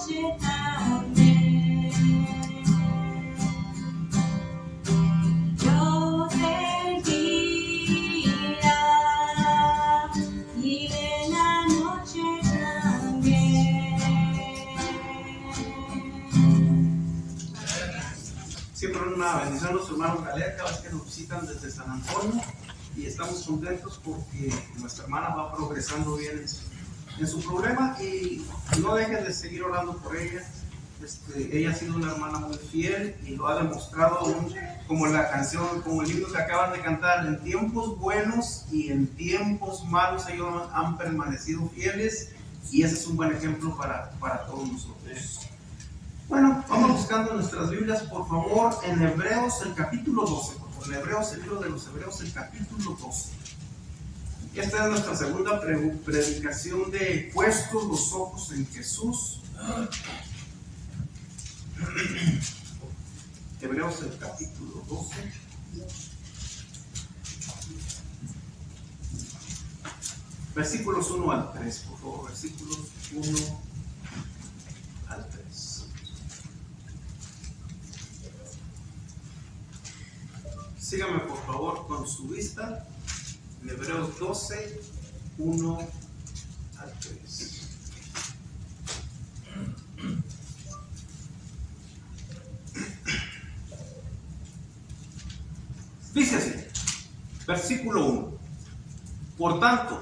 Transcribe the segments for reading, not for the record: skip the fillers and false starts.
noche también. Yo servirá y de la noche también. Siempre una bendición a los hermanos Galea, cada vez que nos visitan desde San Antonio, y estamos contentos porque nuestra hermana va progresando bien en su problema, y no dejen de seguir orando por ella. Ella ha sido una hermana muy fiel y lo ha demostrado como la canción, como el libro que acaban de cantar: en tiempos buenos y en tiempos malos ellos han permanecido fieles, y ese es un buen ejemplo para todos nosotros. Bueno, vamos buscando nuestras Biblias, por favor, en Hebreos el capítulo 12, por favor, en Hebreos, el libro de los Hebreos, el capítulo 12. Esta es nuestra segunda predicación de puestos los ojos en Jesús. Hebreos el capítulo 12. Versículos 1 al 3, por favor, versículos 1 al 3. Síganme por favor con su vista. En Hebreos 12, 1 al 3. Dice así, versículo 1. Por tanto,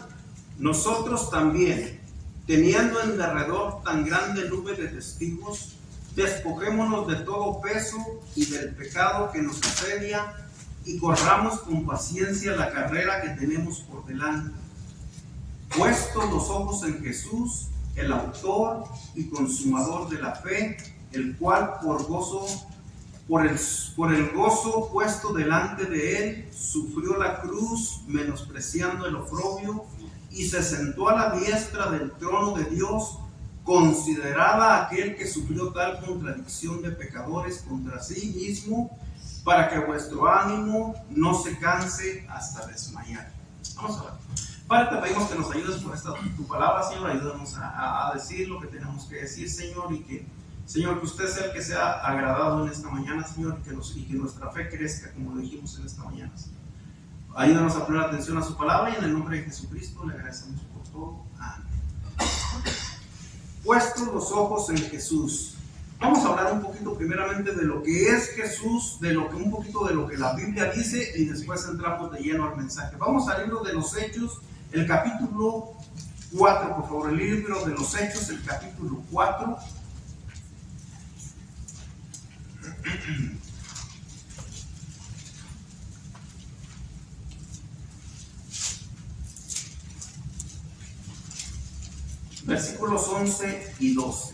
nosotros también, teniendo en derredor tan grande nube de testigos, despojémonos de todo peso y del pecado que nos asedia, y corramos con paciencia la carrera que tenemos por delante, puestos los ojos en Jesús, el autor y consumador de la fe, el cual por el gozo puesto delante de él, sufrió la cruz, menospreciando el oprobio, y se sentó a la diestra del trono de Dios. Considerada aquel que sufrió tal contradicción de pecadores contra sí mismo, para que vuestro ánimo no se canse hasta desmayar. Vamos a ver. Padre, te pedimos que nos ayudes por tu palabra, Señor. Ayúdanos a decir lo que tenemos que decir, Señor, y que, Señor, que usted sea el que sea agradado en esta mañana, Señor, y que nuestra fe crezca, como lo dijimos en esta mañana, Señor. Ayúdanos a poner atención a su palabra, y en el nombre de Jesucristo le agradecemos por todo. Amén. Puestos los ojos en Jesús. Vamos a hablar un poquito primeramente de lo que es Jesús, un poquito de lo que la Biblia dice, y después entramos de lleno al mensaje. Vamos al libro de los Hechos, el capítulo 4, por favor, el libro de los Hechos, el capítulo 4. Versículos 11 y 12.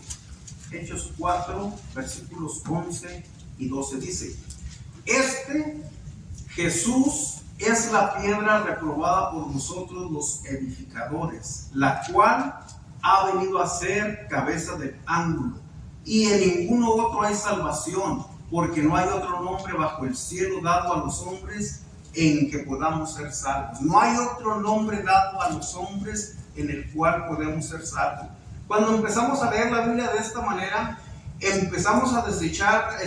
Hechos 4, versículos 11 y 12 dice: Jesús es la piedra reprobada por nosotros los edificadores, la cual ha venido a ser cabeza del ángulo, y en ninguno otro hay salvación, porque no hay otro nombre bajo el cielo dado a los hombres en que podamos ser salvos. No hay otro nombre dado a los hombres en el cual podemos ser salvos. Cuando empezamos a leer la Biblia de esta manera, empezamos a desechar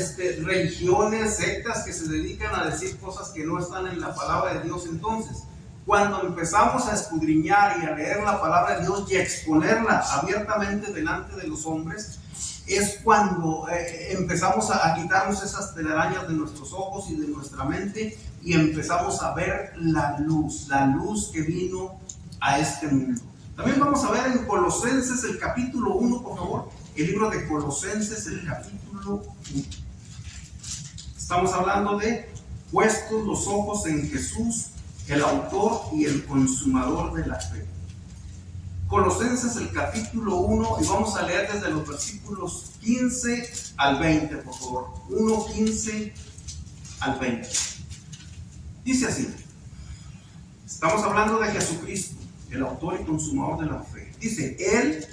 religiones, sectas que se dedican a decir cosas que no están en la palabra de Dios. Entonces, cuando empezamos a escudriñar y a leer la palabra de Dios y a exponerla abiertamente delante de los hombres, es cuando empezamos a quitarnos esas telarañas de nuestros ojos y de nuestra mente, y empezamos a ver la luz que vino a este mundo. También vamos a ver en Colosenses el capítulo 1, por favor, el libro de Colosenses, el capítulo 1. Estamos hablando de puestos los ojos en Jesús, el autor y el consumador de la fe. Colosenses el capítulo 1, y vamos a leer desde los versículos 15 al 20, por favor. 1, 15 al 20. Dice así. Estamos hablando de Jesucristo, el autor y consumador de la fe. Dice: Él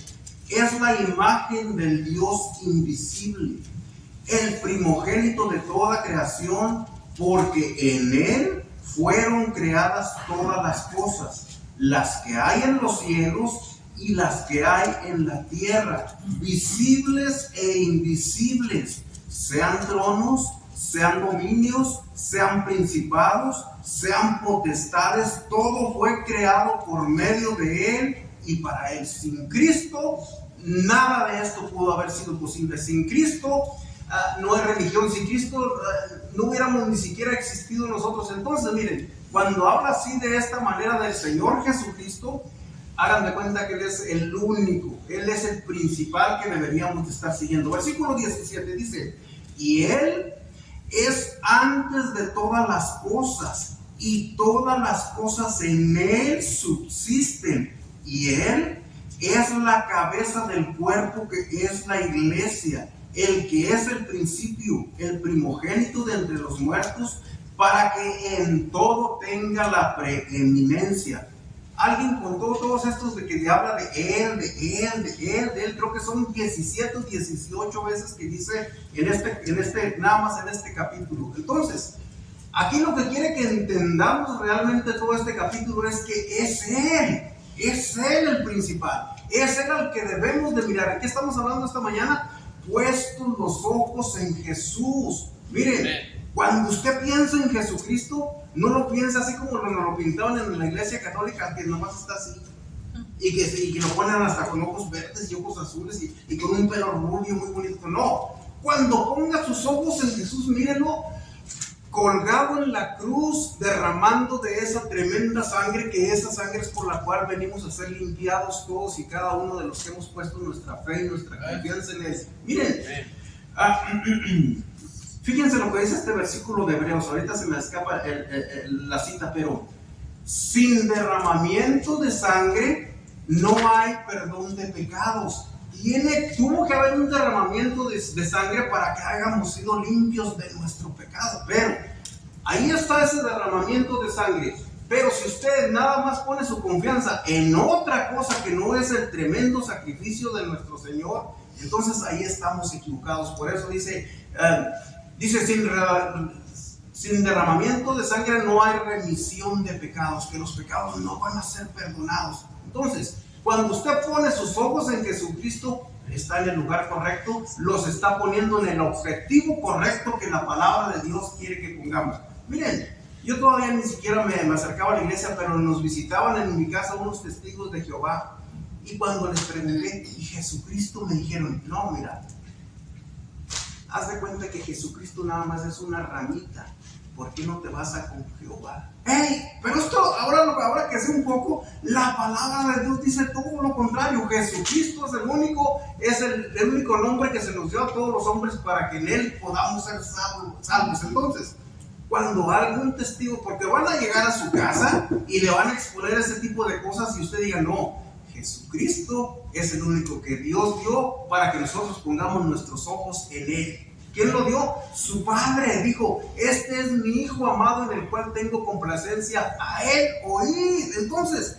es la imagen del Dios invisible, el primogénito de toda creación, porque en Él fueron creadas todas las cosas, las que hay en los cielos y las que hay en la tierra, visibles e invisibles, sean tronos, sean dominios, sean principados, sean potestades, todo fue creado por medio de Él y para Él. Sin Cristo, nada de esto pudo haber sido posible. Sin Cristo, no hay religión. Sin Cristo, no hubiéramos ni siquiera existido nosotros. Entonces, miren, cuando habla así de esta manera del Señor Jesucristo, hagan de cuenta que Él es el único, Él es el principal que deberíamos de estar siguiendo. Versículo 17 dice, y Él es antes de todas las cosas, y todas las cosas en Él subsisten, y Él es la cabeza del cuerpo que es la iglesia, el que es el principio, el primogénito de entre los muertos, para que en todo tenga la preeminencia. Alguien contó todos estos de que habla de Él, creo que son 17 o 18 veces que dice nada más en este capítulo. Entonces, aquí lo que quiere que entendamos realmente todo este capítulo es que es Él el principal, es Él al que debemos de mirar. ¿De qué estamos hablando esta mañana? Puestos los ojos en Jesús. Miren, cuando usted piensa en Jesucristo, no lo piensa así como nos lo pintaban en la iglesia católica, que nomás está así, y que lo ponen hasta con ojos verdes y ojos azules y con un pelo rubio muy bonito. No, cuando ponga sus ojos en Jesús, mírenlo colgado en la cruz, derramando de esa tremenda sangre, que esa sangre es por la cual venimos a ser limpiados todos y cada uno de los que hemos puesto nuestra fe y nuestra confianza en Él. Miren, fíjense lo que dice este versículo de Hebreos. Ahorita se me escapa la cita, pero sin derramamiento de sangre no hay perdón de pecados. Tuvo que haber un derramamiento de sangre para que hayamos sido limpios de nuestro pecado. Pero ahí está ese derramamiento de sangre. Pero si usted nada más pone su confianza en otra cosa que no es el tremendo sacrificio de nuestro Señor, entonces ahí estamos equivocados. Por eso dice sin derramamiento de sangre no hay remisión de pecados, que los pecados no van a ser perdonados. Entonces, cuando usted pone sus ojos en Jesucristo, está en el lugar correcto, los está poniendo en el objetivo correcto que la palabra de Dios quiere que pongamos. Miren, yo todavía ni siquiera me acercaba a la iglesia, pero nos visitaban en mi casa unos testigos de Jehová. Y cuando les pregunté, ¿y Jesucristo? Me dijeron, no, mira, haz de cuenta que Jesucristo nada más es una ramita. ¿Por qué no te vas a con Jehová? ¡Hey! Pero esto, ahora que sé un poco, la palabra de Dios dice todo lo contrario. Jesucristo es el único nombre que se nos dio a todos los hombres para que en Él podamos ser salvos. Entonces, cuando algún testigo, porque van a llegar a su casa y le van a exponer ese tipo de cosas y usted diga, no, Jesucristo es el único que Dios dio para que nosotros pongamos nuestros ojos en Él. ¿Quién lo dio? Su Padre. Dijo, este es mi Hijo amado en el cual tengo complacencia, a Él oíd. Entonces,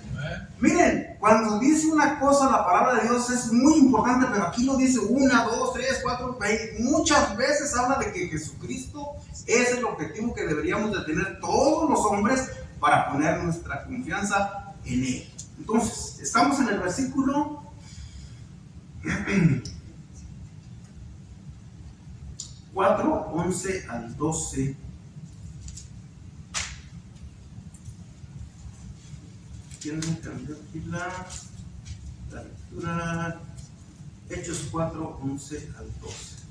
miren, cuando dice una cosa la palabra de Dios es muy importante, pero aquí lo dice 1, 2, 3, 4, 20. Muchas veces habla de que Jesucristo es el objetivo que deberíamos de tener todos los hombres para poner nuestra confianza en Él. Entonces, estamos en el versículo 4, 11 al 12. ¿Quieren cambiar aquí la lectura? Hechos 4, 11 al 12.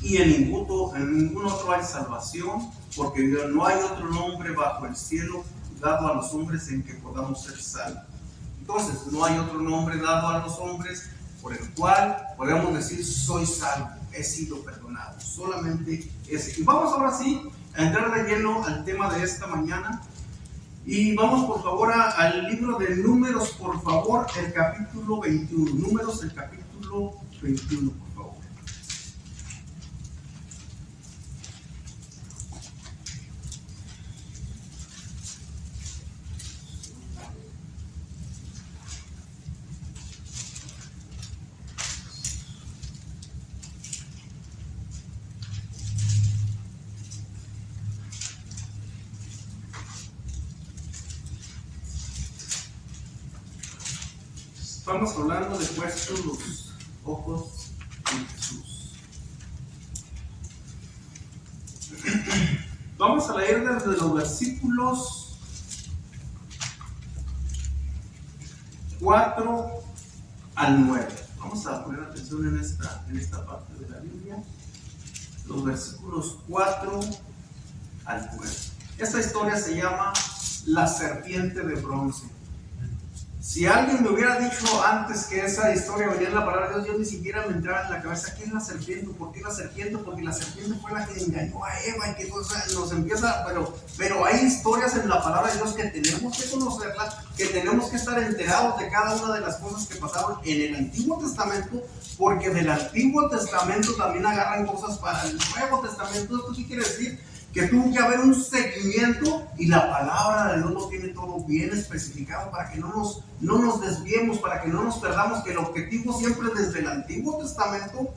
Y en ningún otro hay salvación, porque no hay otro nombre bajo el cielo dado a los hombres en que podamos ser salvos. Entonces, no hay otro nombre dado a los hombres por el cual podemos decir, soy salvo, he sido perdonado. Solamente ese. Y vamos ahora sí a entrar de lleno al tema de esta mañana. Y vamos por favor al libro de Números, por favor, el capítulo 21. Números, el capítulo 21, por favor. Estamos hablando de puestos los ojos en Jesús. Vamos a leer desde los versículos 4 al 9. Vamos a poner atención en esta parte de la Biblia. Los versículos 4 al 9. Esta historia se llama La serpiente de bronce. Si alguien me hubiera dicho antes que esa historia venía en la palabra de Dios, yo ni siquiera me entraba en la cabeza ¿qué es la serpiente? ¿Por qué la serpiente? Porque la serpiente fue la que engañó a Eva y que nos empieza, pero hay historias en la palabra de Dios que tenemos que conocerlas, que tenemos que estar enterados de cada una de las cosas que pasaron en el Antiguo Testamento, porque del Antiguo Testamento también agarran cosas para el Nuevo Testamento. ¿Esto qué quiere decir? Que tuvo que haber un seguimiento y la palabra de Dios lo tiene todo bien especificado para que no nos desviemos, para que no nos perdamos, que el objetivo siempre desde el Antiguo Testamento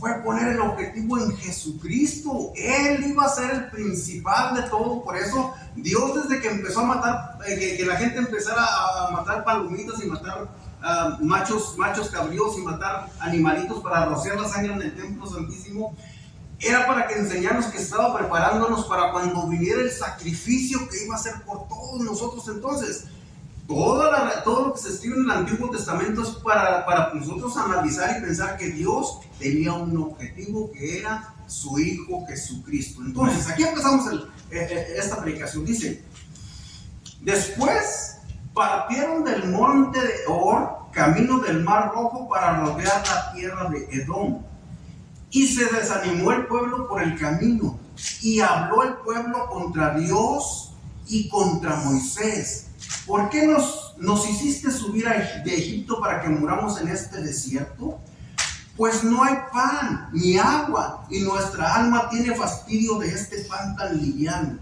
fue poner el objetivo en Jesucristo. Él iba a ser el principal de todo. Por eso Dios, desde que empezó a matar, que la gente empezara a matar palomitas y matar machos cabríos y matar animalitos para rociar la sangre en el templo santísimo, era para que enseñarnos que estaba preparándonos para cuando viniera el sacrificio que iba a ser por todos nosotros. Entonces, todo lo que se escribe en el Antiguo Testamento es para nosotros analizar y pensar que Dios tenía un objetivo, que era su Hijo Jesucristo. Entonces, aquí empezamos esta predicación. Dice: después partieron del monte de Or, camino del Mar Rojo, para rodear la tierra de Edom. Y se desanimó el pueblo por el camino, y habló el pueblo contra Dios y contra Moisés. ¿Por qué nos hiciste subir de Egipto para que muramos en este desierto? Pues no hay pan ni agua, y nuestra alma tiene fastidio de este pan tan liviano.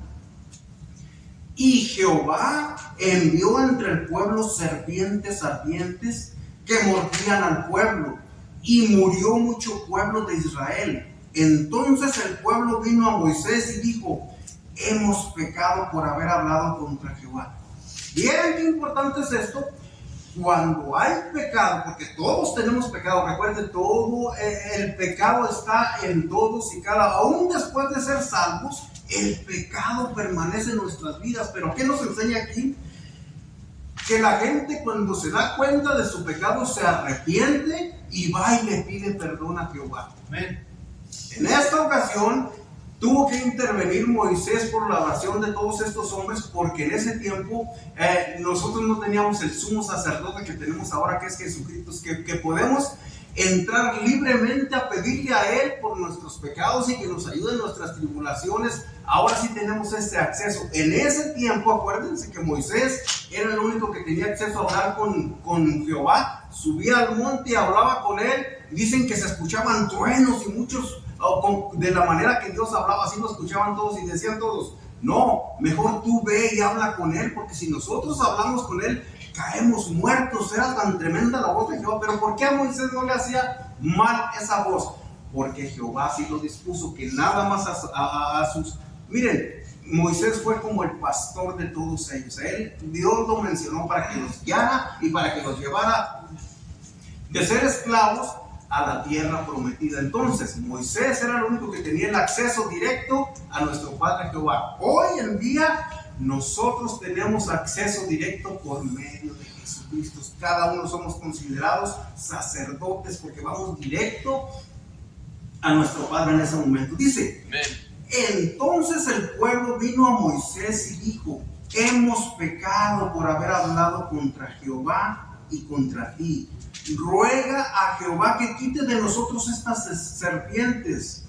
Y Jehová envió entre el pueblo serpientes ardientes que mordían al pueblo, y murió mucho pueblo de Israel. Entonces el pueblo vino a Moisés y dijo: hemos pecado por haber hablado contra Jehová. ¿Vieron qué importante es esto? Cuando hay pecado, porque todos tenemos pecado, recuerden, todo el pecado está en todos y aún después de ser salvos, el pecado permanece en nuestras vidas. Pero ¿qué nos enseña aquí? Que la gente, cuando se da cuenta de su pecado, se arrepiente y va y le pide perdón a Jehová. Amén. En esta ocasión tuvo que intervenir Moisés por la oración de todos estos hombres, porque en ese tiempo nosotros no teníamos el sumo sacerdote que tenemos ahora, que es Jesucristo, que podemos entrar libremente a pedirle a Él por nuestros pecados y que nos ayude en nuestras tribulaciones. Ahora sí tenemos ese acceso. En ese tiempo, acuérdense que Moisés era el único que tenía acceso a hablar con Jehová. Subía al monte y hablaba con Él. Dicen que se escuchaban truenos y muchos, de la manera que Dios hablaba, así lo escuchaban todos y decían todos: no, mejor tú ve y habla con Él, porque si nosotros hablamos con Él, caemos muertos. Era tan tremenda la voz de Jehová. Pero ¿por qué a Moisés no le hacía mal esa voz? Porque Jehová sí lo dispuso, que nada más a sus... Miren, Moisés fue como el pastor de todos ellos. Dios lo mencionó para que los guiara y para que los llevara de ser esclavos a la tierra prometida. Entonces, Moisés era el único que tenía el acceso directo a nuestro Padre Jehová. Hoy en día, nosotros tenemos acceso directo por medio de Jesucristo. Cada uno somos considerados sacerdotes porque vamos directo a nuestro Padre en ese momento. Dice: entonces el pueblo vino a Moisés y dijo: hemos pecado por haber hablado contra Jehová y contra ti. Ruega a Jehová que quite de nosotros estas serpientes.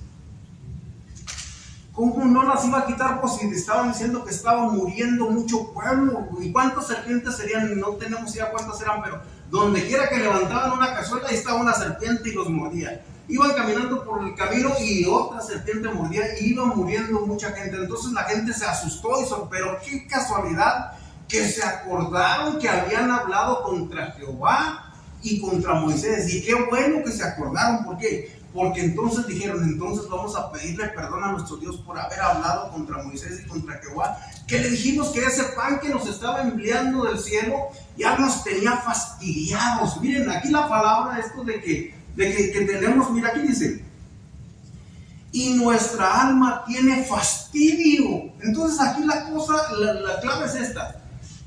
¿Cómo no las iba a quitar? Pues si estaban diciendo que estaba muriendo mucho pueblo. ¿Y cuántas serpientes serían? No tenemos idea cuántas eran, pero donde quiera que levantaban una cazuela, ahí estaba una serpiente y los mordía. Iban caminando por el camino y otra serpiente mordía y iba muriendo mucha gente. Entonces la gente se asustó y dijo: pero qué casualidad que se acordaron que habían hablado contra Jehová y contra Moisés. Y qué bueno que se acordaron. ¿Por qué? porque entonces dijeron, entonces vamos a pedirle perdón a nuestro Dios por haber hablado contra Moisés y contra Jehová, que le dijimos que ese pan que nos estaba enviando del cielo ya nos tenía fastidiados. Miren, aquí la palabra esto de que tenemos, mira, aquí dice, y nuestra alma tiene fastidio. Entonces aquí la cosa, la clave es esta.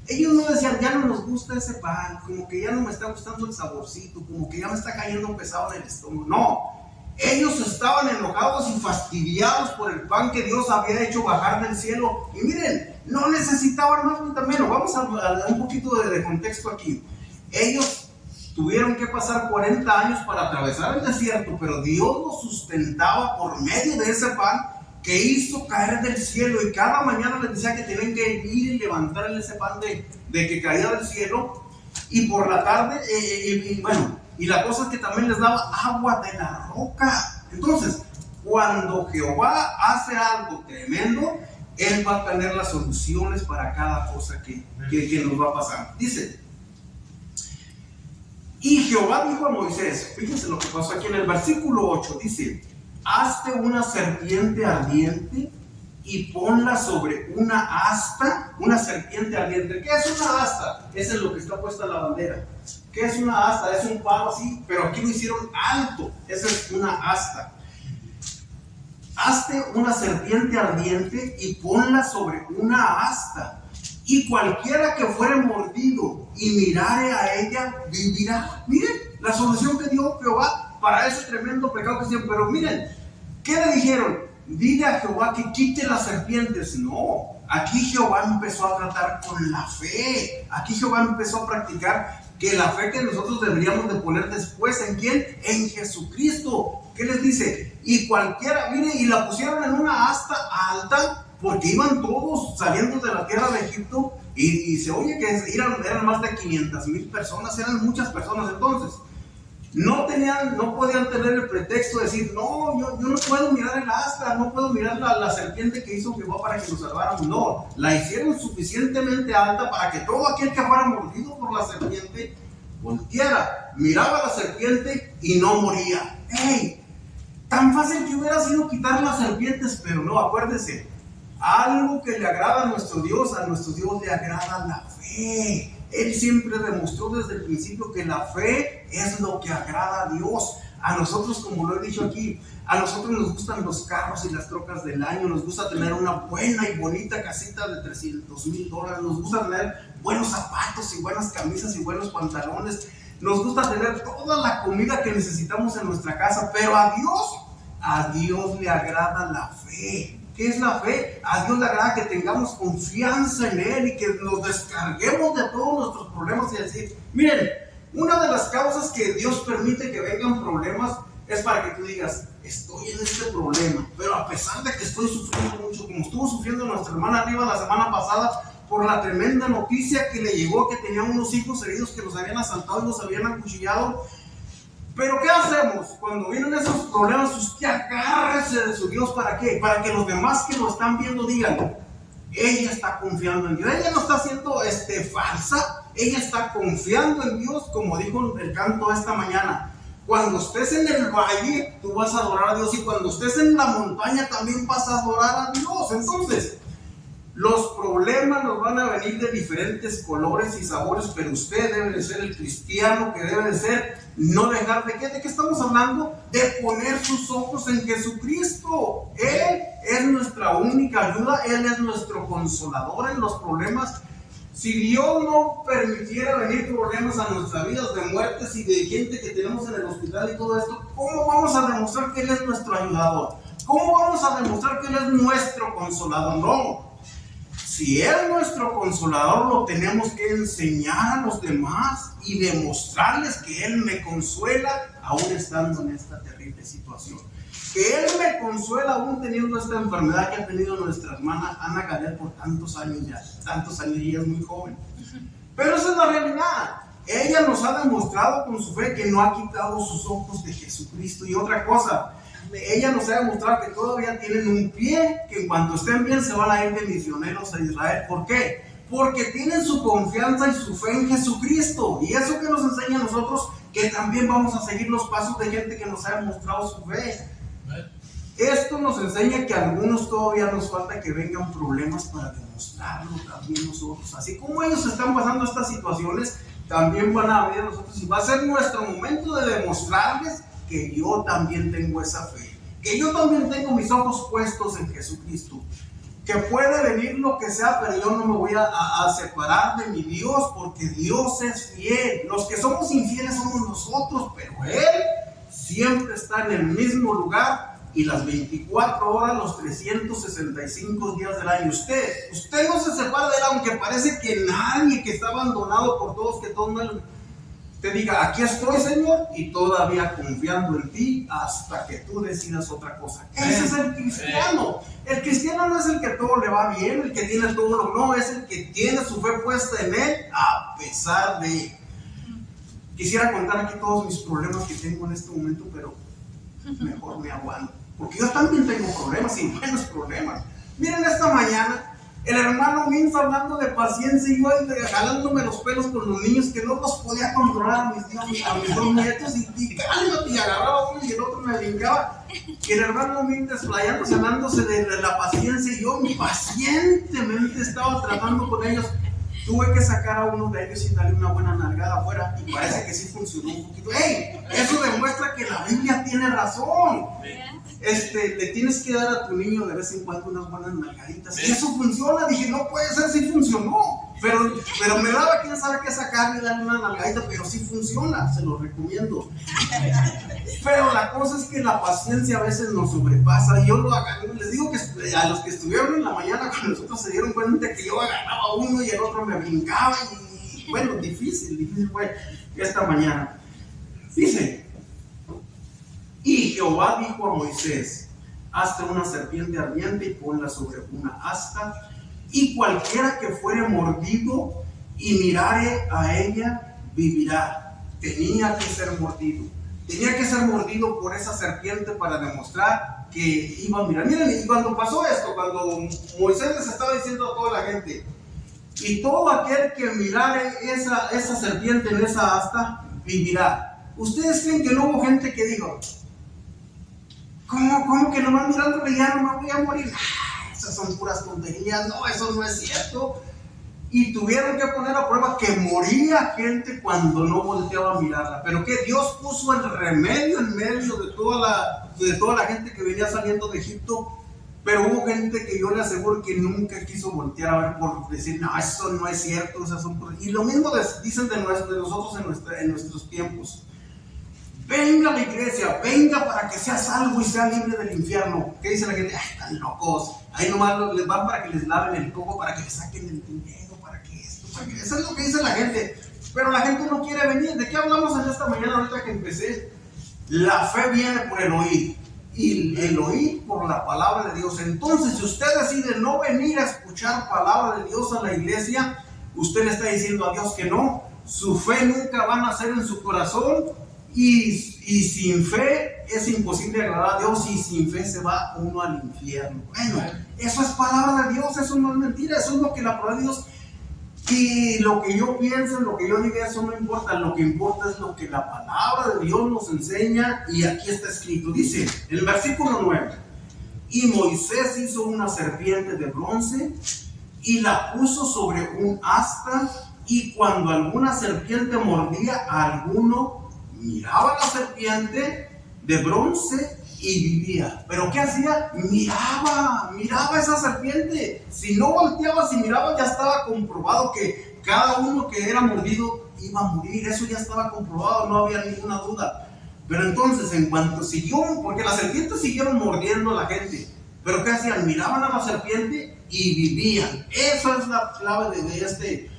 Ellos no decían, ya no nos gusta ese pan, como que ya no me está gustando el saborcito, como que ya me está cayendo pesado en el estómago. No, ellos estaban enojados y fastidiados por el pan que Dios había hecho bajar del cielo. Y miren, no necesitaban más ni menos. Vamos a dar un poquito de contexto aquí. Ellos tuvieron que pasar 40 años para atravesar el desierto, pero Dios los sustentaba por medio de ese pan que hizo caer del cielo, y cada mañana les decía que tenían que ir y levantar ese pan de que caía del cielo, y por la tarde, y la cosa es que también les daba agua de la roca. Entonces, cuando Jehová hace algo tremendo, Él va a tener las soluciones para cada cosa que nos va a pasar. Dice, y Jehová dijo a Moisés, fíjense lo que pasó aquí en el versículo 8, dice, hazte una serpiente ardiente y ponla sobre una asta. Una serpiente ardiente. ¿Qué es una asta? Esa es lo que está puesta en la bandera. ¿Qué es una asta? Es un palo así, pero aquí lo hicieron alto. Esa es una asta. Hazte una serpiente ardiente y ponla sobre una asta, y cualquiera que fuere mordido y mirare a ella vivirá. Miren la solución que dio Jehová para ese tremendo pecado que hicieron. Pero miren, ¿qué le dijeron? Dile a Jehová que quite las serpientes. No, aquí Jehová empezó a tratar con la fe. Aquí Jehová empezó a practicar que la fe que nosotros deberíamos de poner después, ¿en quién? En Jesucristo. ¿Qué les dice? Y cualquiera, mire, y la pusieron en una asta alta, porque iban todos saliendo de la tierra de Egipto, y se oye que eran más de 500,000 personas, eran muchas personas. Entonces no podían tener el pretexto de decir, no, yo no puedo mirar el asta, no puedo mirar la serpiente que hizo Jehová para que nos salváramos. No, la hicieron suficientemente alta para que todo aquel que fuera mordido por la serpiente volteara, miraba a la serpiente y no moría. ¡Ey! Tan fácil que hubiera sido quitar las serpientes, pero no, acuérdese, algo que le agrada a nuestro Dios le agrada la fe. Él siempre demostró desde el principio que la fe es lo que agrada a Dios. A nosotros, como lo he dicho aquí, a nosotros nos gustan los carros y las trocas del año, nos gusta tener una buena y bonita casita de $300,000, nos gusta tener buenos zapatos y buenas camisas y buenos pantalones, nos gusta tener toda la comida que necesitamos en nuestra casa, pero a Dios le agrada la fe. ¿Qué es la fe? A Dios le agrada que tengamos confianza en Él y que nos descarguemos de todos nuestros problemas y decir, miren, una de las causas que Dios permite que vengan problemas es para que tú digas, estoy en este problema, pero a pesar de que estoy sufriendo mucho, como estuvo sufriendo nuestra hermana arriba la semana pasada por la tremenda noticia que le llegó, que tenía unos hijos heridos que los habían asaltado y los habían acuchillado. Pero ¿qué hacemos? Cuando vienen esos problemas, usted agárrese de su Dios. ¿Para qué? Para que los demás que lo están viendo digan, ella está confiando en Dios. Ella no está siendo falsa. Ella está confiando en Dios, como dijo el canto esta mañana. Cuando estés en el valle, tú vas a adorar a Dios. Y cuando estés en la montaña, también vas a adorar a Dios. Entonces, los problemas nos van a venir de diferentes colores y sabores, pero usted debe de ser el cristiano que debe de ser. No dejar de qué estamos hablando, de poner sus ojos en Jesucristo. Él es nuestra única ayuda, Él es nuestro consolador en los problemas. Si Dios no permitiera venir problemas a nuestras vidas de muertes y de gente que tenemos en el hospital y todo esto, ¿cómo vamos a demostrar que Él es nuestro ayudador? ¿Cómo vamos a demostrar que Él es nuestro consolador? No. Si Él es nuestro consolador, lo tenemos que enseñar a los demás y demostrarles que Él me consuela aún estando en esta terrible situación. Que Él me consuela aún teniendo esta enfermedad que ha tenido nuestra hermana Ana Galel por tantos años ya. Tantos años, y ella es muy joven. Pero esa es la realidad. Ella nos ha demostrado con su fe que no ha quitado sus ojos de Jesucristo. Y otra cosa, ella nos ha demostrado que todavía tienen un pie, que en cuanto estén bien se van a ir de misioneros a Israel. ¿Por qué? Porque tienen su confianza y su fe en Jesucristo. Y eso que nos enseña a nosotros que también vamos a seguir los pasos de gente que nos ha demostrado su fe. Esto nos enseña que a algunos todavía nos falta que vengan problemas para demostrarlo también nosotros. Así como ellos están pasando estas situaciones, también van a venir a nosotros y va a ser nuestro momento de demostrarles que yo también tengo esa fe, que yo también tengo mis ojos puestos en Jesucristo, que puede venir lo que sea, pero yo no me voy a separar de mi Dios, porque Dios es fiel. Los que somos infieles somos nosotros, pero Él siempre está en el mismo lugar y las 24 horas, los 365 días del año. Usted no se separa de Él, aunque parece que nadie, que está abandonado por todos, que todos no. Te diga, aquí estoy, Señor, y todavía confiando en ti hasta que tú decidas otra cosa. Ese es el cristiano. El cristiano no es el que todo le va bien, el que tiene todo lo no, es el que tiene su fe puesta en Él a pesar de. Quisiera contar aquí todos mis problemas que tengo en este momento, pero mejor me aguanto, porque yo también tengo problemas y buenos problemas. Miren, esta mañana el hermano Mins hablando de paciencia y yo jalándome los pelos con los niños, que no los podía controlar a mis dos nietos, y cálmate, y agarraba uno y el otro me brincaba. Y el hermano Mins desplayándose, hablándose de la paciencia, y yo pacientemente estaba tratando con ellos. Tuve que sacar a uno de ellos y darle una buena nalgada afuera, y parece que sí funcionó un poquito. ¡Ey! Eso demuestra que la Biblia tiene razón. Le tienes que dar a tu niño de vez en cuando unas buenas nalgaditas. Y eso funciona. Dije, no puede ser, sí funcionó. Pero me daba quién sabe qué sacarle y darle una nalgadita, pero sí funciona, se lo recomiendo. Pero la cosa es que la paciencia a veces nos sobrepasa. Y yo lo agarré, les digo que a los que estuvieron en la mañana con nosotros se dieron cuenta que yo agarraba uno y el otro me brincaba. Y bueno, difícil fue esta mañana. Dice: y Jehová dijo a Moisés: hazte una serpiente ardiente y ponla sobre una asta, y cualquiera que fuere mordido y mirare a ella vivirá. Tenía que ser mordido por esa serpiente para demostrar que iba a mirar. Miren, y cuando pasó esto, cuando Moisés les estaba diciendo a toda la gente: y todo aquel que mirare esa serpiente en esa asta vivirá. ¿Ustedes creen que no hubo gente que dijo: ¿Cómo que nomás mirándole ya no me voy a morir? Esas son puras tonterías, no, eso no es cierto. Y tuvieron que poner a prueba que moría gente cuando no volteaba a mirarla. Pero que Dios puso el remedio en medio de toda la gente que venía saliendo de Egipto. Pero hubo gente que yo le aseguro que nunca quiso voltear a ver, por decir, no, eso no es cierto. Esas son puras. Y lo mismo dicen de nosotros en nuestros tiempos. Venga a la iglesia, venga para que sea salvo y sea libre del infierno. ¿Qué dice la gente? Ay, están locos. Ahí nomás les van para que les laven el coco, para que les saquen el dinero, para que esto, para que... Eso es lo que dice la gente. Pero la gente no quiere venir. ¿De qué hablamos en esta mañana ahorita que empecé? La fe viene por el oír, y el oír por la palabra de Dios. Entonces, si usted decide no venir a escuchar palabra de Dios a la iglesia, usted le está diciendo a Dios que no. Su fe nunca va a nacer en su corazón. Y sin fe es imposible agradar a Dios, y sin fe se va uno al infierno. Bueno, eso es palabra de Dios, eso no es mentira, eso es lo que la palabra de Dios. Y lo que yo pienso, lo que yo diga, eso no importa. Lo que importa es lo que la palabra de Dios nos enseña, y aquí está escrito. Dice en el versículo 9: y Moisés hizo una serpiente de bronce y la puso sobre un asta, y cuando alguna serpiente mordía a alguno, miraba la serpiente de bronce y vivía. ¿Pero qué hacía? Miraba esa serpiente. Si no volteaba, si miraba, ya estaba comprobado que cada uno que era mordido iba a morir. Eso ya estaba comprobado, no había ninguna duda. Pero entonces, en cuanto siguió, porque las serpientes siguieron mordiendo a la gente, ¿pero qué hacían? Miraban a la serpiente y vivían. Esa es la clave de este.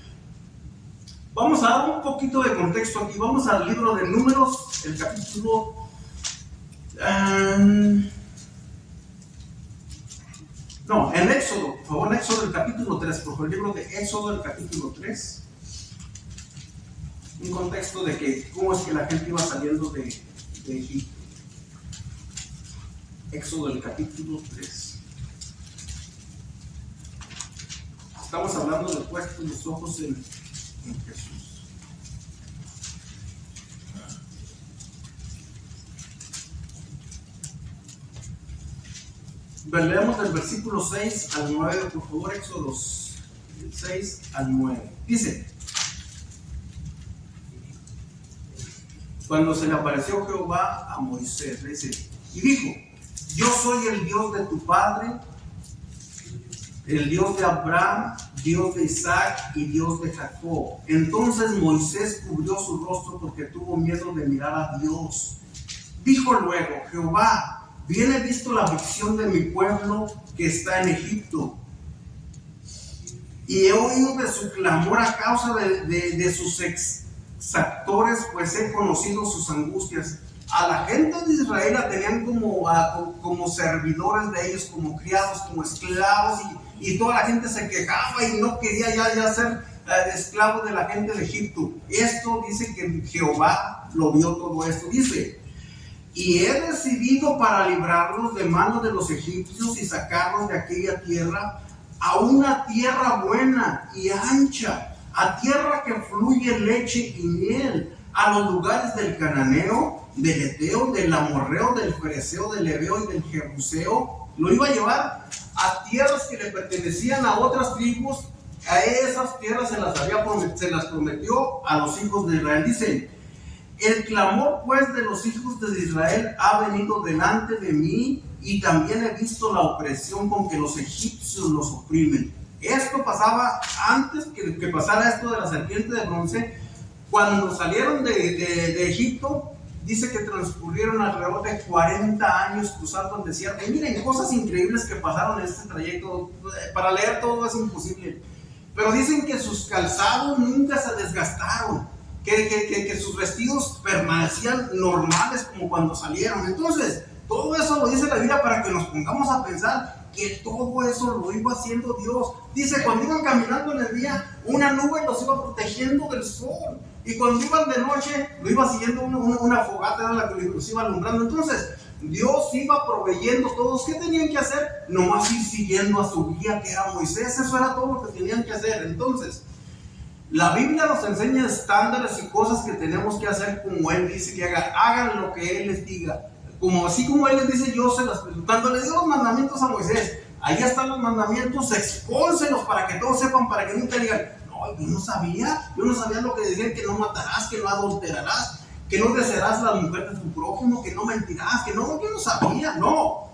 Vamos a dar un poquito de contexto aquí. Vamos al libro de Números, el capítulo... en Éxodo, por favor, en Éxodo, el capítulo 3, por favor, el libro de Éxodo, el capítulo 3. Un contexto de que cómo es que la gente iba saliendo de Egipto. Éxodo, el capítulo 3. Estamos hablando de puestos los ojos en Jesús. Leemos del versículo 6 al 9, por favor, Éxodo 6 al 9. Dice: cuando se le apareció Jehová a Moisés, le dice, y dijo: yo soy el Dios de tu padre, el Dios de Abraham, Dios de Isaac y Dios de Jacob. Entonces Moisés cubrió su rostro porque tuvo miedo de mirar a Dios. Dijo luego Jehová: bien he visto la aflicción de mi pueblo que está en Egipto, y he oído de su clamor a causa de sus exactores, pues he conocido sus angustias. A la gente de Israel la tenían como servidores de ellos, como criados, como esclavos, y toda la gente se quejaba y no quería ya ser esclavo de la gente de Egipto. Esto dice que Jehová lo vio todo esto. Dice: y he decidido para librarlos de mano de los egipcios y sacarlos de aquella tierra a una tierra buena y ancha, a tierra que fluye leche y miel, a los lugares del cananeo, del eteo, del amorreo, del fereceo, del heveo y del jebuseo. Lo iba a llevar a tierras que le pertenecían a otras tribus. A esas tierras se las prometió a los hijos de Israel. Dice: el clamor pues de los hijos de Israel ha venido delante de mí, y también he visto la opresión con que los egipcios los oprimen. Esto pasaba antes que pasara esto de la serpiente de bronce. Cuando salieron de Egipto, dice que transcurrieron alrededor de 40 años cruzando el desierto. Y miren, cosas increíbles que pasaron en este trayecto. Para leer todo es imposible. Pero dicen que sus calzados nunca se desgastaron, que sus vestidos permanecían normales como cuando salieron. Entonces, todo eso lo dice la Biblia para que nos pongamos a pensar que todo eso lo iba haciendo Dios. Dice, cuando iban caminando en el día, una nube los iba protegiendo del sol, y cuando iban de noche, lo iba siguiendo una fogata, era la que los iba alumbrando. Entonces, Dios iba proveyendo todos. ¿Qué tenían que hacer? Nomás ir siguiendo a su guía, que era Moisés. Eso era todo lo que tenían que hacer. Entonces, la Biblia nos enseña estándares y cosas que tenemos que hacer como Él dice que hagan lo que Él les diga. Así como Él les dice, yo se las... Cuando le dio los mandamientos a Moisés, ahí están los mandamientos, expónselos para que todos sepan, para que nunca digan, no, yo no sabía lo que decían, que no matarás, que no adulterarás, que no desearás a la mujer de tu prójimo, que no mentirás, yo no sabía, no.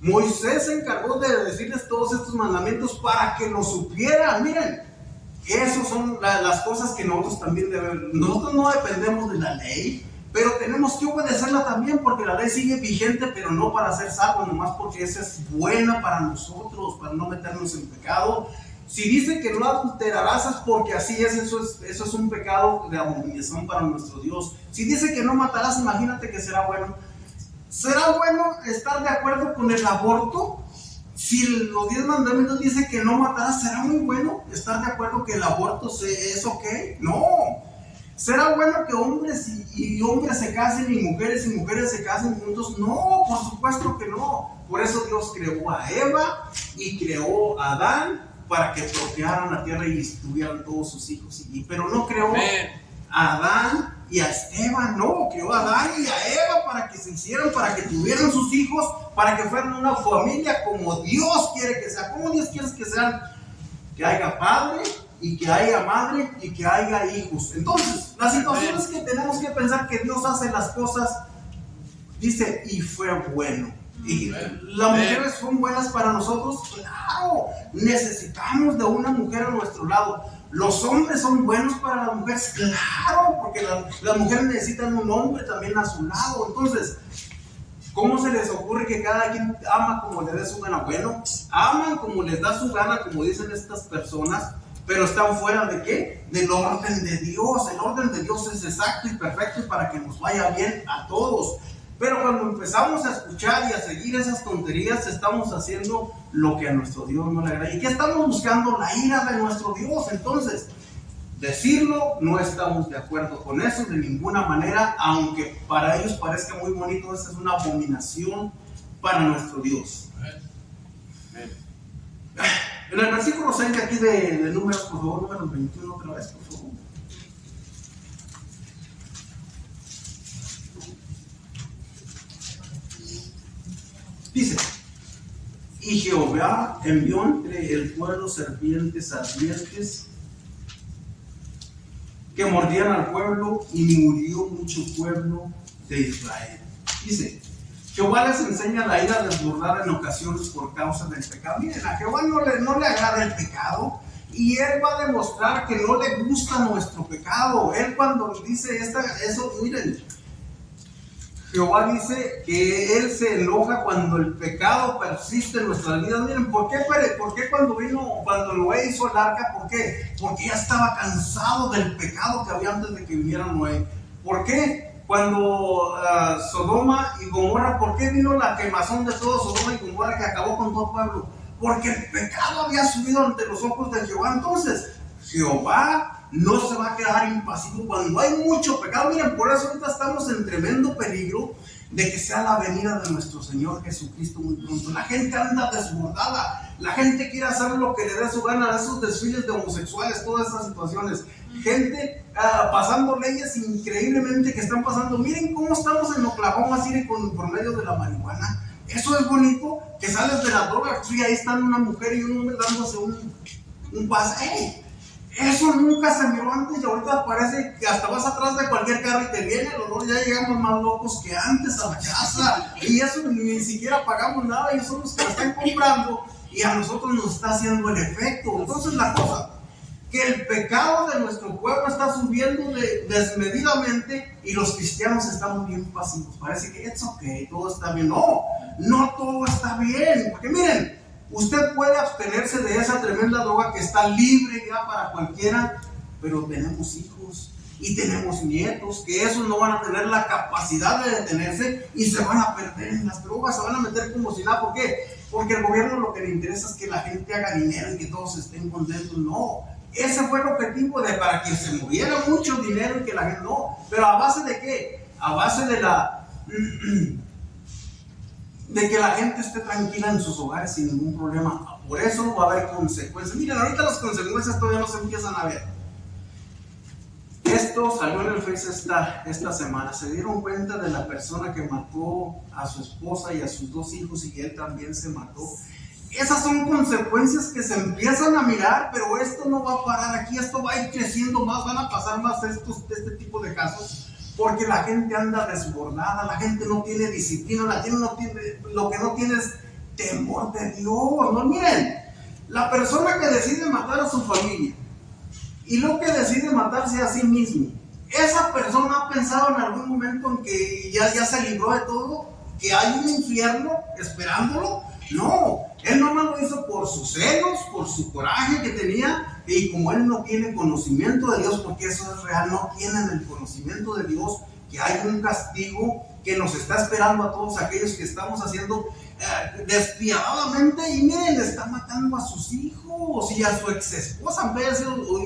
Moisés se encargó de decirles todos estos mandamientos para que lo supieran. Miren, esas son las cosas que nosotros también debemos. Nosotros no dependemos de la ley, pero tenemos que obedecerla también, porque la ley sigue vigente, pero no para ser salvos, nomás porque esa es buena para nosotros, para no meternos en pecado. Si dice que no adulterarás, es porque así es, eso es un pecado de abominación para nuestro Dios. Si dice que no matarás, imagínate que será bueno. ¿Será bueno estar de acuerdo con el aborto? Si los 10 mandamientos dicen que no matarás, ¿será muy bueno estar de acuerdo que el aborto es ok? No. ¿Será bueno que hombres y hombres se casen, y mujeres se casen juntos? No, por supuesto que no. Por eso Dios creó a Eva y creó a Adán, para que procrearan la tierra y tuvieran todos sus hijos. Pero no creó a Adán y a Esteban, no, creó a Adán y a Eva para que se hicieran, para que tuvieran sus hijos, para que fueran una familia como Dios quiere que sea. ¿Cómo Dios quiere que sean? Que haya padre y que haya madre y que haya hijos. Entonces, la situación es que tenemos que pensar que Dios hace las cosas, dice, y fue bueno. Y las mujeres son buenas para nosotros, claro, necesitamos de una mujer a nuestro lado. Los hombres son buenos para las mujeres, claro, porque las mujeres necesitan un hombre también a su lado. Entonces, ¿cómo se les ocurre que cada quien ama como le dé su gana? Bueno, aman como les da su gana, como dicen estas personas, pero están fuera ¿de qué? Del orden de Dios. El orden de Dios es exacto y perfecto para que nos vaya bien a todos. Pero cuando empezamos a escuchar y a seguir esas tonterías, estamos haciendo lo que a nuestro Dios no le agrada. ¿Y qué estamos buscando? La ira de nuestro Dios. Entonces, decirlo, no estamos de acuerdo con eso de ninguna manera, aunque para ellos parezca muy bonito. Esa es una abominación para nuestro Dios. En el versículo 6 de aquí de Números, por favor, Números 21 otra vez, por favor. Dice: Y Jehová envió entre el pueblo serpientes ardientes que mordían al pueblo, y murió mucho pueblo de Israel. Dice, Jehová les enseña la ira desbordada en ocasiones por causa del pecado. Miren, a Jehová no le agrada el pecado, y Él va a demostrar que no le gusta nuestro pecado. Él cuando dice eso, miren, Jehová dice que Él se enoja cuando el pecado persiste en nuestras vidas. Miren, ¿por qué cuando Noé hizo el arca? ¿Por qué? Porque ya estaba cansado del pecado que había antes de que viniera Noé. ¿Por qué? Cuando Sodoma y Gomorra, ¿por qué vino la quemazón de todo Sodoma y Gomorra que acabó con todo el pueblo? Porque el pecado había subido ante los ojos de Jehová. Entonces, Jehová no se va a quedar impasivo cuando hay mucho pecado. Miren, por eso ahorita estamos en tremendo peligro de que sea la venida de nuestro Señor Jesucristo muy pronto. La gente anda desbordada, la gente quiere hacer lo que le dé su gana, esos desfiles de homosexuales, todas esas situaciones. Gente pasando leyes increíblemente que están pasando. Miren cómo estamos en Oklahoma City por medio de la marihuana. Eso es bonito, que sales de la droga, y ahí están una mujer y un hombre dándose un pase. ¡Ey! Eso nunca se miró antes, y ahorita parece que hasta vas atrás de cualquier carro y te viene el olor. Ya llegamos más locos que antes a la casa, y eso ni siquiera pagamos nada, ellos son los que la están comprando y a nosotros nos está haciendo el efecto. Entonces la cosa, que el pecado de nuestro pueblo está subiendo desmedidamente, y los cristianos estamos bien pasivos. Parece que it's okay, todo está bien. No todo está bien, porque miren, usted puede abstenerse de esa tremenda droga que está libre ya para cualquiera, pero tenemos hijos y tenemos nietos que esos no van a tener la capacidad de detenerse y se van a perder en las drogas, se van a meter como si nada. ¿Por qué? Porque al gobierno lo que le interesa es que la gente haga dinero y que todos estén contentos. No, ese fue el objetivo para que se moviera mucho dinero y que la gente no. Pero ¿a base de qué? A base de que la gente esté tranquila en sus hogares sin ningún problema. Por eso va a haber consecuencias. Miren, ahorita las consecuencias todavía no se empiezan a ver. Esto salió en el Face esta semana. Se dieron cuenta de la persona que mató a su esposa y a sus 2 hijos, y él también se mató. Esas son consecuencias que se empiezan a mirar, pero esto no va a parar aquí. Esto va a ir creciendo más, van a pasar más este tipo de casos. Porque la gente anda desbordada, la gente no tiene disciplina, lo que no tiene es temor de Dios. No, miren, la persona que decide matar a su familia y lo que decide matarse a sí mismo, esa persona ha pensado en algún momento en que ya se libró de todo, que hay un infierno esperándolo. No, él nomás lo hizo por sus celos, por su coraje que tenía, y como él no tiene conocimiento de Dios, porque eso es real, no tienen el conocimiento de Dios, que hay un castigo que nos está esperando a todos aquellos que estamos haciendo despiadadamente. Y miren, está matando a sus hijos y a su ex esposa,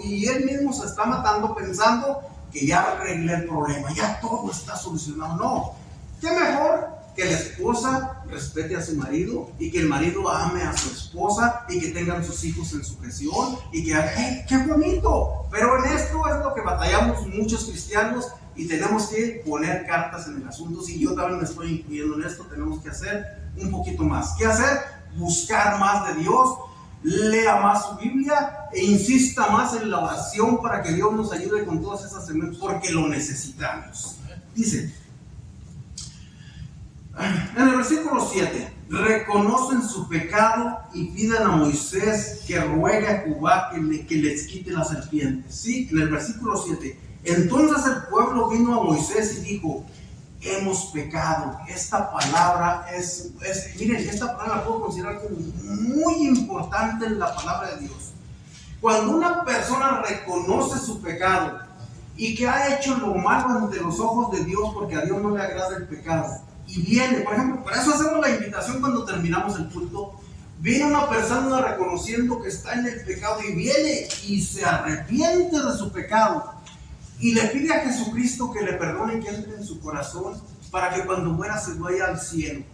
y él mismo se está matando pensando que ya arreglé el problema, ya todo está solucionado. No, qué mejor que la esposa respete a su marido, y que el marido ame a su esposa, y que tengan sus hijos en sujeción, y que ¡hey, qué bonito! Pero en esto es lo que batallamos muchos cristianos, y tenemos que poner cartas en el asunto. Si yo también me estoy incluyendo en esto, tenemos que hacer un poquito más. ¿Qué hacer? Buscar más de Dios, lea más su Biblia e insista más en la oración para que Dios nos ayude con todas esas semillas, porque lo necesitamos. Dice en el versículo 7, reconocen su pecado y piden a Moisés que ruegue a Jehová que les quite la serpiente. Sí, en el versículo 7, entonces el pueblo vino a Moisés y dijo, hemos pecado. Esta palabra miren, esta palabra la puedo considerar como muy importante en la palabra de Dios. Cuando una persona reconoce su pecado y que ha hecho lo malo ante los ojos de Dios, porque a Dios no le agrada el pecado, y viene, por ejemplo, por eso hacemos la invitación cuando terminamos el culto. Viene una persona reconociendo que está en el pecado, y viene y se arrepiente de su pecado y le pide a Jesucristo que le perdone y que entre en su corazón, para que cuando muera se vaya al cielo.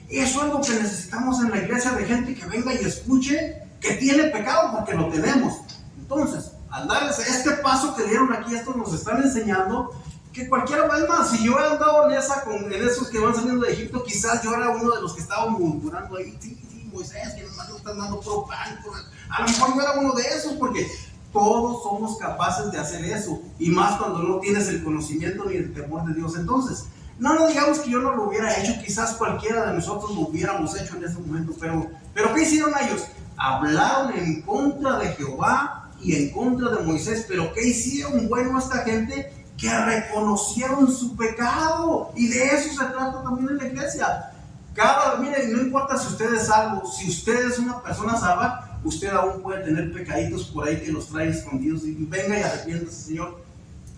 Eso es lo que necesitamos en la iglesia, de gente que venga y escuche que tiene pecado, porque lo tenemos. Entonces, al darles este paso que dieron aquí, esto nos están enseñando que cualquiera vez más, si yo he andado en esos que van saliendo de Egipto, quizás yo era uno de los que estaban murmurando ahí, sí, Moisés, que nomás lo están dando por pan. A lo mejor yo era uno de esos, porque todos somos capaces de hacer eso, y más cuando no tienes el conocimiento ni el temor de Dios. Entonces, no digamos que yo no lo hubiera hecho, quizás cualquiera de nosotros lo hubiéramos hecho en ese momento, pero ¿qué hicieron ellos? Hablaron en contra de Jehová y en contra de Moisés, pero ¿qué hicieron? Bueno, esta gente que reconocieron su pecado, y de eso se trata también en la iglesia. Miren, no importa si usted es salvo, si usted es una persona salva, usted aún puede tener pecaditos por ahí que los trae escondidos, y venga y arrepiéntase, Señor.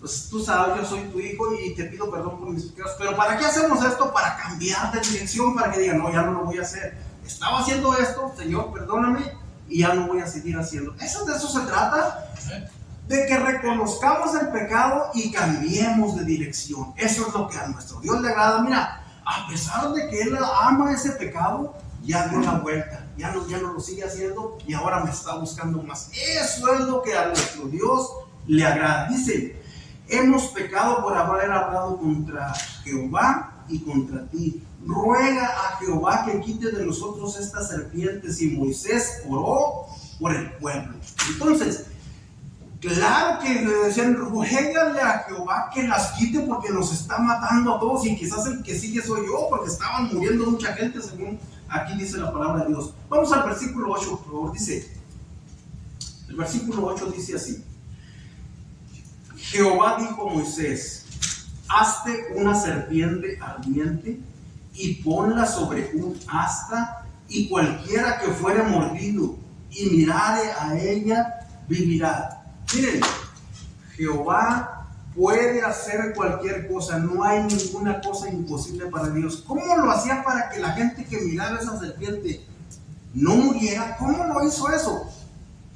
Pues tú sabes, yo soy tu hijo y te pido perdón por mis pecados. Pero ¿para qué hacemos esto? Para cambiar de dirección, para que digan, no, ya no lo voy a hacer. Estaba haciendo esto, Señor, perdóname, y ya no voy a seguir haciendo. De eso se trata, de que reconozcamos el pecado y cambiemos de dirección. Eso es lo que a nuestro Dios le agrada. Mira, a pesar de que Él ama ese pecado, ya dio la vuelta, ya no lo sigue haciendo, y ahora me está buscando más. Eso es lo que a nuestro Dios le agrada. Dice, hemos pecado por haber hablado contra Jehová y contra ti. Ruega a Jehová que quite de nosotros estas serpientes. Y Moisés oró por el pueblo. Entonces, claro que le decían, ruégale a Jehová que las quite porque nos está matando a todos, y quizás el que sigue soy yo, porque estaban muriendo mucha gente, según aquí dice la palabra de Dios. Vamos al versículo 8, por favor. El versículo 8 dice así: Jehová dijo a Moisés, hazte una serpiente ardiente y ponla sobre un asta, y cualquiera que fuere mordido y mirare a ella vivirá. Miren, Jehová puede hacer cualquier cosa, no hay ninguna cosa imposible para Dios. ¿Cómo lo hacía para que la gente que mirara esa serpiente no muriera? ¿Cómo lo hizo eso?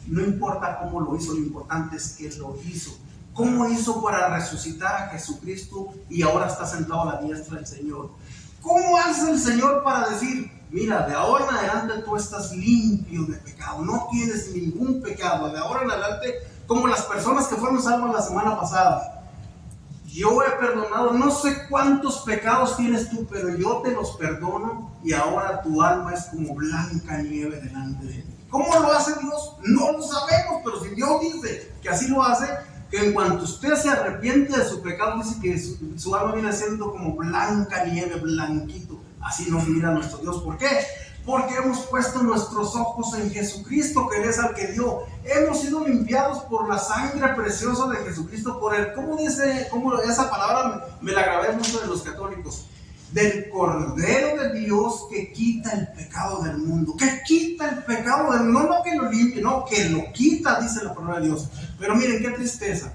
No importa cómo lo hizo, lo importante es que lo hizo. ¿Cómo hizo para resucitar a Jesucristo y ahora está sentado a la diestra del Señor? ¿Cómo hace el Señor para decir, mira, de ahora en adelante tú estás limpio de pecado, no tienes ningún pecado, de ahora en adelante, como las personas que fueron salvas la semana pasada, yo he perdonado, no sé cuántos pecados tienes tú, pero yo te los perdono, y ahora tu alma es como blanca nieve delante de mí? ¿Cómo lo hace Dios? No lo sabemos, pero si Dios dice que así lo hace, que en cuanto usted se arrepiente de su pecado, dice que su alma viene siendo como blanca nieve, blanquito. Así nos mira nuestro Dios. ¿Por qué? Porque hemos puesto nuestros ojos en Jesucristo, que es al que dio. Hemos sido limpiados por la sangre preciosa de Jesucristo, por el, ¿cómo dice? ¿Cómo esa palabra me la grabé mucho de los católicos? Del Cordero de Dios que quita el pecado del mundo. Que quita el pecado del mundo, no que lo limpie, no, que lo quita, dice la palabra de Dios. Pero miren qué tristeza.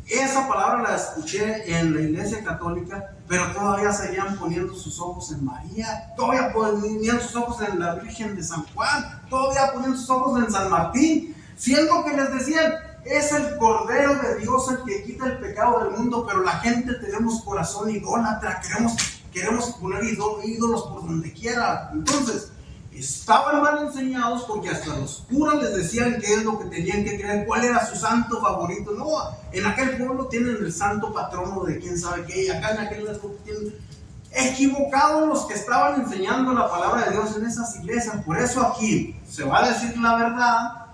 Esa palabra la escuché en la iglesia católica, pero todavía seguían poniendo sus ojos en María, todavía ponían sus ojos en la Virgen de San Juan, todavía ponían sus ojos en San Martín, siendo que les decían, es el Cordero de Dios el que quita el pecado del mundo. Pero la gente tenemos corazón idólatra, queremos poner ídolos por donde quiera. Entonces, estaban mal enseñados, porque hasta los curas les decían qué es lo que tenían que creer, cuál era su santo favorito. No, en aquel pueblo tienen el santo patrono de quién sabe qué, y acá en aquel tienen. Equivocados los que estaban enseñando la palabra de Dios en esas iglesias. Por eso aquí se va a decir la verdad,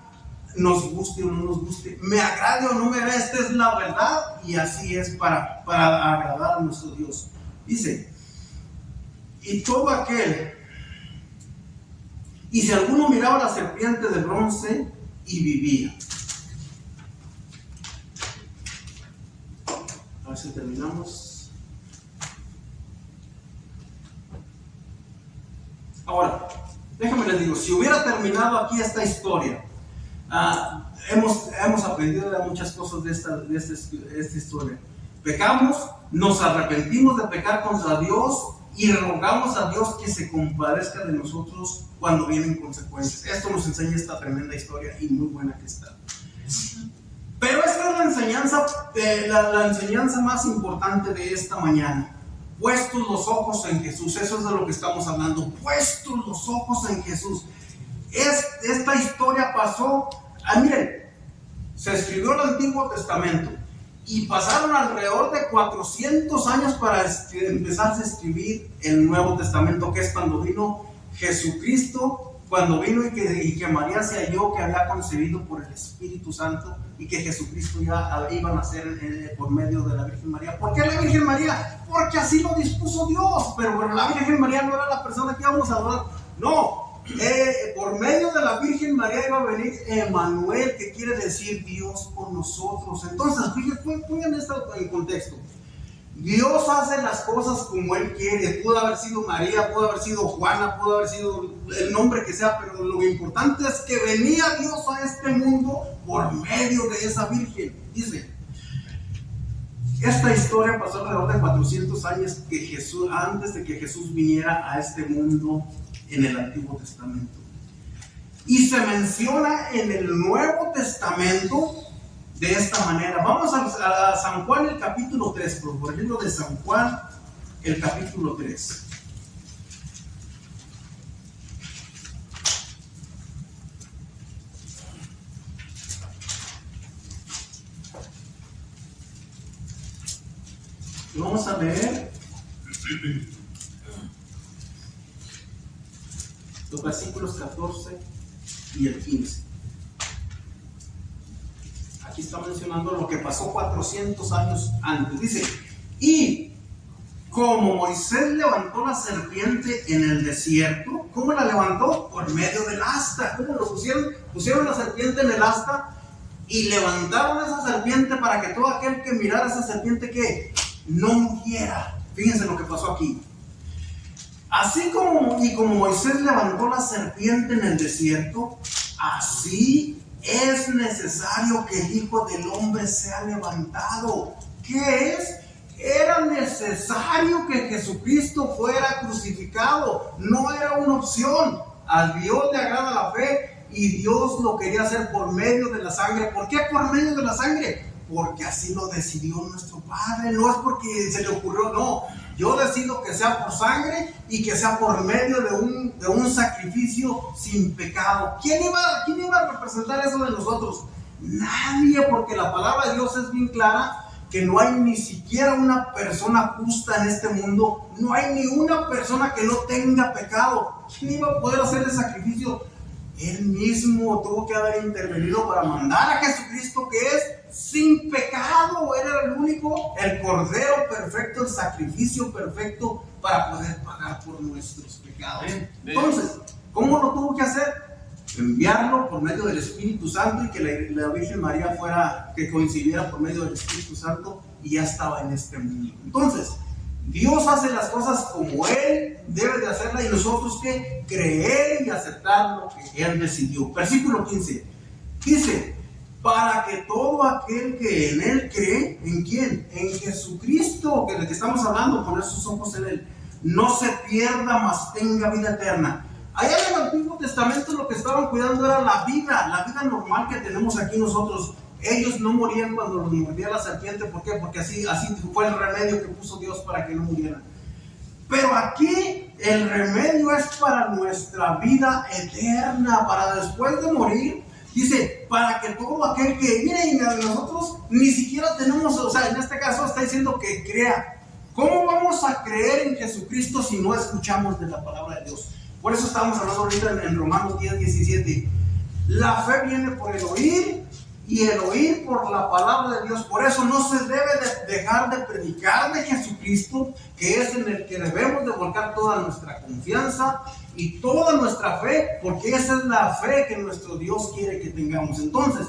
nos guste o no nos guste, me agrade o no me agrade, esta es la verdad, y así es para agradar a nuestro Dios. Dice, y todo aquel, y si alguno miraba la serpiente de bronce y vivía. A ver si terminamos. Ahora, déjenme les digo, si hubiera terminado aquí esta historia, hemos aprendido de muchas cosas de esta historia. Pecamos, nos arrepentimos de pecar contra Dios y rogamos a Dios que se compadezca de nosotros cuando vienen consecuencias. Esto nos enseña esta tremenda historia, y muy buena que está. Pero esta es la enseñanza más importante de esta mañana. Puestos los ojos en Jesús, eso es de lo que estamos hablando. Puestos los ojos en Jesús. Esta historia pasó, miren, se escribió el Antiguo Testamento y pasaron alrededor de 400 años para empezar a escribir el Nuevo Testamento, que es cuando vino Jesucristo cuando vino y que María se halló que había concebido por el Espíritu Santo y que Jesucristo ya iba a nacer por medio de la Virgen María. ¿Por qué la Virgen María? Porque así lo dispuso Dios. Pero la Virgen María no era la persona que íbamos a adorar. No, por medio de la Virgen María iba a venir Emmanuel, que quiere decir Dios con nosotros. Entonces, pongan esto en contexto. Dios hace las cosas como Él quiere. Pudo haber sido María, pudo haber sido Juana, pudo haber sido el nombre que sea, pero lo importante es que venía Dios a este mundo por medio de esa Virgen. Dice, esta historia pasó alrededor de 400 años antes de que Jesús viniera a este mundo en el Antiguo Testamento. Y se menciona en el Nuevo Testamento de esta manera. Vamos a San Juan, el capítulo 3, por ejemplo, de San Juan, el capítulo 3. Y vamos a leer los versículos 14 y el 15. Aquí está mencionando lo que pasó 400 años antes. Dice, y como Moisés levantó la serpiente en el desierto, ¿cómo la levantó? Por medio del asta. ¿Cómo lo pusieron? Pusieron la serpiente en el asta y levantaron esa serpiente para que todo aquel que mirara esa serpiente que no muriera. Fíjense lo que pasó aquí. Así como Moisés levantó la serpiente en el desierto, así es necesario que el Hijo del Hombre sea levantado. ¿Qué es? Era necesario que Jesucristo fuera crucificado. No era una opción. A Dios le agrada la fe y Dios lo quería hacer por medio de la sangre. ¿Por qué por medio de la sangre? Porque así lo decidió nuestro Padre. No es porque se le ocurrió, no. Yo decido que sea por sangre y que sea por medio de un sacrificio sin pecado. ¿Quién iba a representar eso de nosotros? Nadie, porque la palabra de Dios es bien clara que no hay ni siquiera una persona justa en este mundo. No hay ni una persona que no tenga pecado. ¿Quién iba a poder hacer el sacrificio? Él mismo tuvo que haber intervenido para mandar a Jesucristo, que es sin pecado. Era el único, el cordero perfecto, el sacrificio perfecto para poder pagar por nuestros pecados. Entonces, ¿cómo lo tuvo que hacer? Enviarlo por medio del Espíritu Santo y que la Virgen María que coincidiera por medio del Espíritu Santo, y ya estaba en este mundo. Entonces, Dios hace las cosas como Él debe de hacerlas y nosotros que creer y aceptar lo que Él decidió. Versículo 15 dice, para que todo aquel que en Él cree, ¿en quién? En Jesucristo, que es de que estamos hablando, poner sus ojos en Él, no se pierda, mas tenga vida eterna. Allá en el Antiguo Testamento lo que estaban cuidando era la vida normal que tenemos aquí nosotros. Ellos no morían cuando los mordía la serpiente. ¿Por qué? Porque así fue el remedio que puso Dios para que no murieran. Pero aquí el remedio es para nuestra vida eterna, para después de morir. Dice, para que todo aquel que, miren, nosotros ni siquiera tenemos, o sea, en este caso está diciendo que crea. ¿Cómo vamos a creer en Jesucristo si no escuchamos de la palabra de Dios? Por eso estamos hablando ahorita en Romanos 10:17. La fe viene por el oír y el oír por la palabra de Dios. Por eso no se debe de dejar de predicar de Jesucristo, que es en el que debemos de volcar toda nuestra confianza y toda nuestra fe, porque esa es la fe que nuestro Dios quiere que tengamos. Entonces,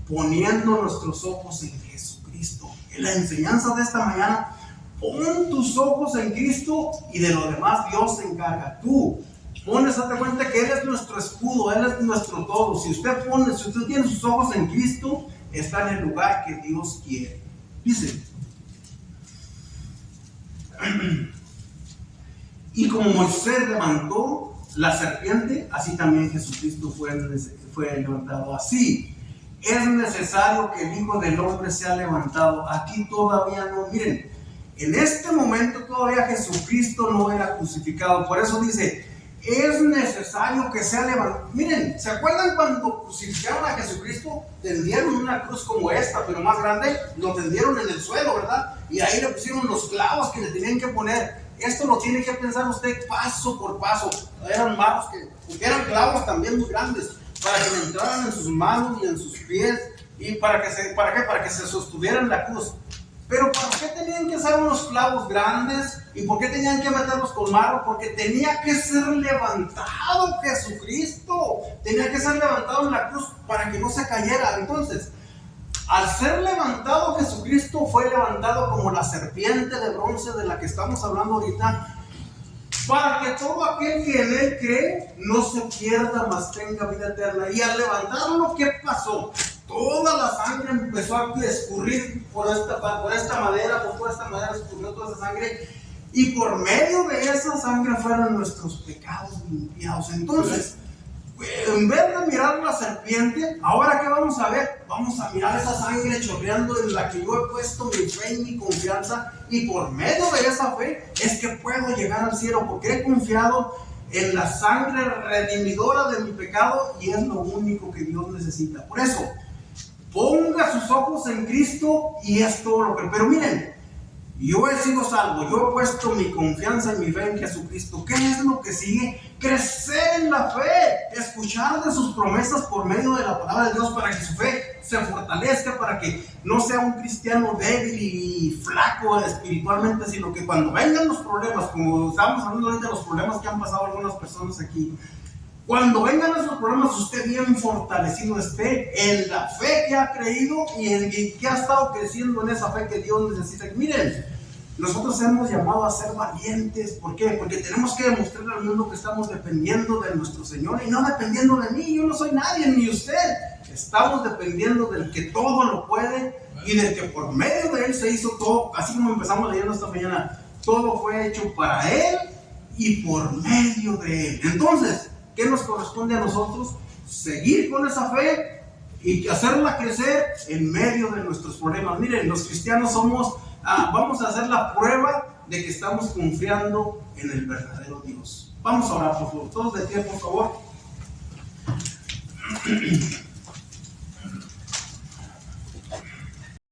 poniendo nuestros ojos en Jesucristo. En la enseñanza de esta mañana, pon tus ojos en Cristo y de lo demás Dios se encarga. Tú date cuenta que Él es nuestro escudo, Él es nuestro todo. Si usted tiene sus ojos en Cristo, está en el lugar que Dios quiere. Dice, y como Moisés levantó la serpiente, así también Jesucristo fue levantado. Así es necesario que el Hijo del Hombre sea levantado. Aquí todavía no, miren, en este momento todavía Jesucristo no era crucificado. Por eso dice, es necesario que sea levantado. Miren, ¿se acuerdan cuando crucificaron a Jesucristo? Tendieron una cruz como esta, pero más grande, lo tendieron en el suelo, ¿verdad? Y ahí le pusieron los clavos que le tenían que poner. esto lo tiene que pensar usted paso por paso. Eran manos que eran clavos también muy grandes, para que le entraran en sus manos y en sus pies, y para que se sostuvieran la cruz. Pero ¿por qué tenían que ser unos clavos grandes? ¿Y por qué tenían que meterlos con marro? Porque tenía que ser levantado Jesucristo. Tenía que ser levantado en la cruz para que no se cayera. Entonces, al ser levantado Jesucristo, fue levantado como la serpiente de bronce de la que estamos hablando ahorita, para que todo aquel que en él cree no se pierda, mas tenga vida eterna. Y al levantarlo, ¿qué pasó? Toda la sangre empezó a escurrir por esta madera escurrió toda esa sangre, y por medio de esa sangre fueron nuestros pecados limpiados. Entonces, en vez de mirar la serpiente, ¿ahora qué vamos a ver? Vamos a mirar esa sangre chorreando en la que yo he puesto mi fe y mi confianza, y por medio de esa fe es que puedo llegar al cielo, porque he confiado en la sangre redimidora de mi pecado, y es lo único que Dios necesita. Por eso, ponga sus ojos en Cristo y es todo lo que... Pero miren, yo he sido salvo, yo he puesto mi confianza y mi fe en Jesucristo. ¿Qué es lo que sigue? Crecer en la fe, escuchar de sus promesas por medio de la palabra de Dios, para que su fe se fortalezca, para que no sea un cristiano débil y flaco espiritualmente, sino que cuando vengan los problemas, como estábamos hablando ahorita de los problemas que han pasado algunas personas aquí, cuando vengan esos problemas, usted bien fortalecido esté en la fe que ha creído y en que ha estado creciendo en esa fe que Dios necesita. Miren, nosotros hemos llamado a ser valientes. ¿Por qué? Porque tenemos que demostrarle al mundo que estamos dependiendo de nuestro Señor y no dependiendo de mí. Yo no soy nadie, ni usted. Estamos dependiendo del que todo lo puede y del que por medio de Él se hizo todo. Así como empezamos leyendo esta mañana, todo fue hecho para Él y por medio de Él. Entonces, ¿qué nos corresponde a nosotros? Seguir con esa fe y hacerla crecer en medio de nuestros problemas. Miren, los cristianos vamos a hacer la prueba de que estamos confiando en el verdadero Dios. Vamos a orar, por favor. Todos de pie, por favor.